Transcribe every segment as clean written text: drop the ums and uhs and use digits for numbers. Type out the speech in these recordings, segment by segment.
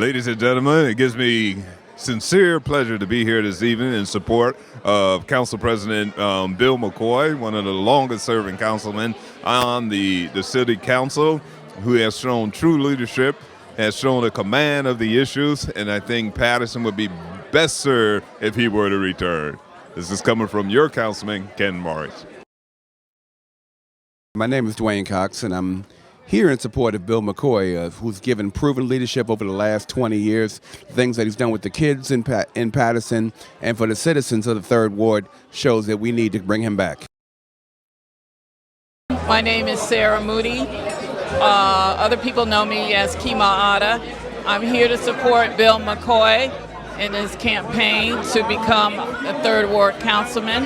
Ladies and gentlemen, it gives me sincere pleasure to be here this evening in support of Council President Bill McKoy, one of the longest-serving councilmen on the City Council, who has shown true leadership, has shown a command of the issues, and I think Patterson would be best served if he were to return. This is coming from your Councilman, Ken Morris. My name is Dwayne Cox, and I'm here in support of Bill McKoy, who's given proven leadership over the last 20 years. Things that he's done with the kids in Patterson and for the citizens of the 3rd Ward shows that we need to bring him back. My name is Sarah Moody. Other people know me as Kima Ada. I'm here to support Bill McKoy in his campaign to become the 3rd Ward Councilman.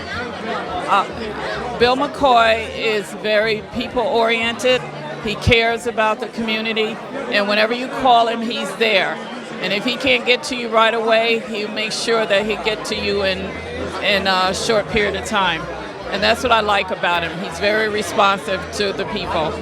Bill McKoy is very people-oriented. He cares about the community, and whenever you call him, he's there. And if he can't get to you right away, he'll make sure that he get to you in a short period of time. And that's what I like about him. He's very responsive to the people.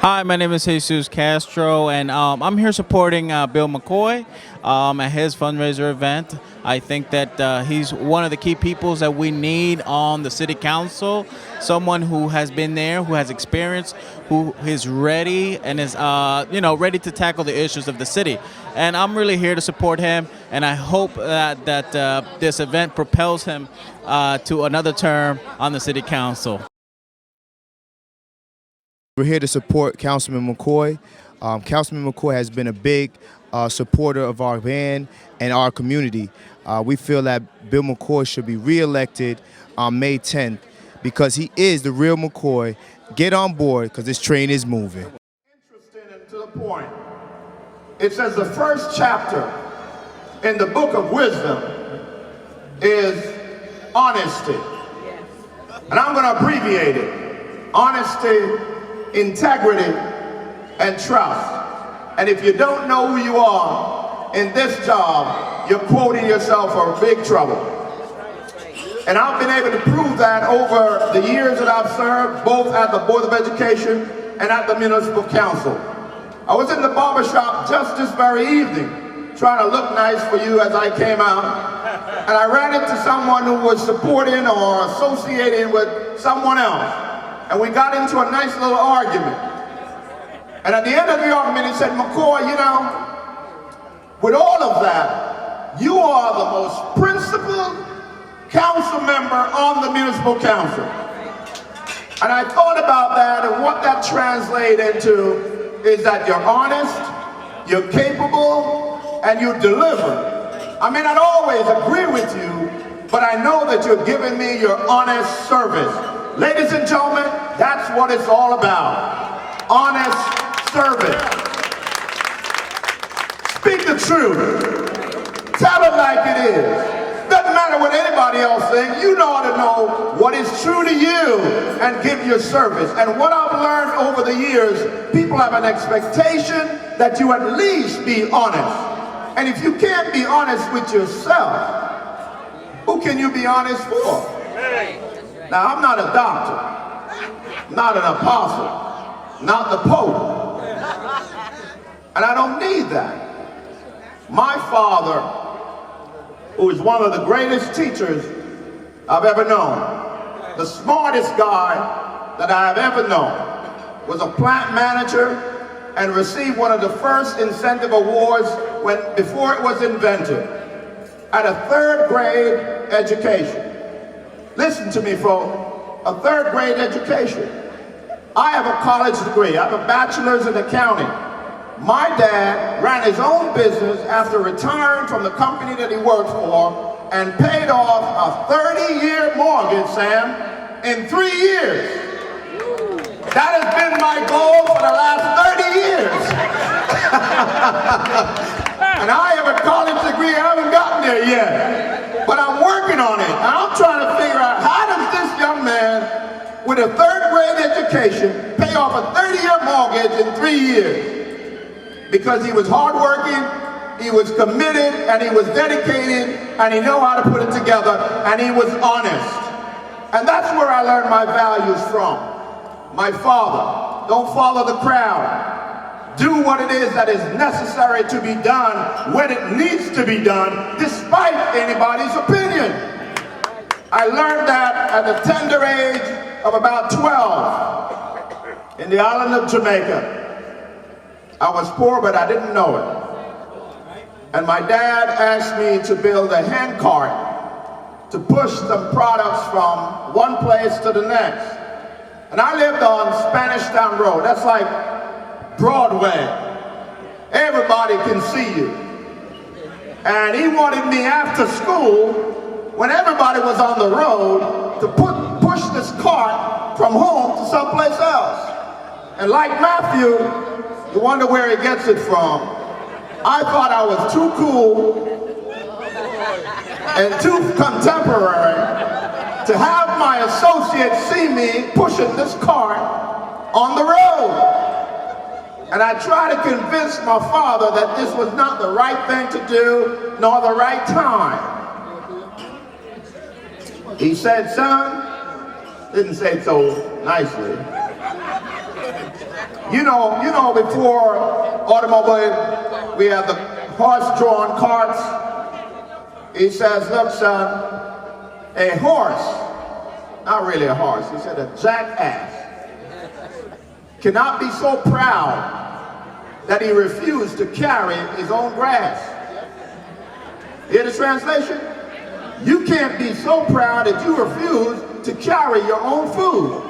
Hi, my name is Jesus Castro, and I'm here supporting Bill McKoy at his fundraiser event. I think that he's one of the key people that we need on the City Council, someone who has been there, who has experience, who is ready and is ready to tackle the issues of the city. And I'm really here to support him, and I hope that this event propels him to another term on the City Council. We're here to support Councilman McKoy. Councilman McKoy has been a big supporter of our band and our community. We feel that Bill McKoy should be re-elected on May 10th because he is the real McKoy. Get on board because this train is moving. Interesting and to the point. It says the first chapter in the book of wisdom is honesty. And I'm going to abbreviate it. Honesty, integrity, and trust. And if you don't know who you are in this job, you're quoting yourself for big trouble. And I've been able to prove that over the years that I've served, both at the Board of Education and at the Municipal Council. I was in the barbershop just this very evening, trying to look nice for you as I came out, and I ran into someone who was supporting or associating with someone else. And we got into a nice little argument. And at the end of the argument, he said, McKoy, you know, with all of that, you are the most principled council member on the municipal council. And I thought about that, and what that translates into is that you're honest, you're capable, and you deliver. I may not always agree with you, but I know that you're giving me your honest service. Ladies and gentlemen, that's what it's all about. Honest service. Speak the truth. Tell it like it is. Doesn't matter what anybody else thinks. You know how to know what is true to you and give your service. And what I've learned over the years, people have an expectation that you at least be honest. And if you can't be honest with yourself, who can you be honest for? Now, I'm not a doctor, not an apostle, not the Pope, and I don't need that. My father, who is one of the greatest teachers I've ever known, the smartest guy that I have ever known, was a plant manager and received one of the first incentive awards before it was invented, at a 3rd grade education. Listen to me, folks, a 3rd grade education. I have a college degree. I have a bachelor's in accounting. My dad ran his own business after retiring from the company that he worked for and paid off a 30-year mortgage, Sam, in 3 years. That has been my goal for the last 30 years. And I have a college degree. I haven't gotten there yet. But I'm working on it. And I'm trying to figure out how does this young man with a 3rd grade education pay off a 30-year mortgage in 3 years? Because he was hardworking, he was committed, and he was dedicated, and he knew how to put it together, and he was honest. And that's where I learned my values from. My father, don't follow the crowd. do what it is that is necessary to be done when it needs to be done, despite anybody's opinion. I learned that at the tender age of about 12 in the island of Jamaica. I was poor, but I didn't know it. And my dad asked me to build a hand cart to push some products from one place to the next. And I lived on Spanish Town Road. That's like Broadway. Everybody can see you. And he wanted me after school, when everybody was on the road, to push this cart from home to someplace else. And like Matthew, you wonder where he gets it from. I thought I was too cool and too contemporary to have my associates see me pushing this cart on the road. And I tried to convince my father that this was not the right thing to do, nor the right time. He said, son, didn't say it so nicely. You know, before automobile, we had the horse-drawn carts. He says, look, son, a horse, not really a horse, he said a jackass, cannot be so proud that he refused to carry his own grass. Hear the translation? You can't be so proud that you refuse to carry your own food,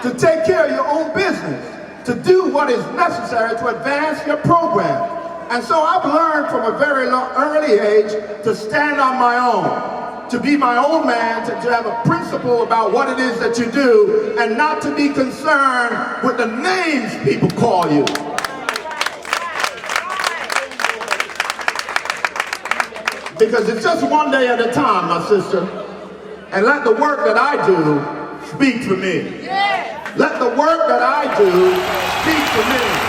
to take care of your own business, to do what is necessary to advance your program. And so I've learned from a very early age to stand on my own, to be my own man, to have a principle about what it is that you do, and not to be concerned with the names people call you. Because it's just one day at a time, my sister. And let the work that I do speak for me. Let the work that I do speak for me.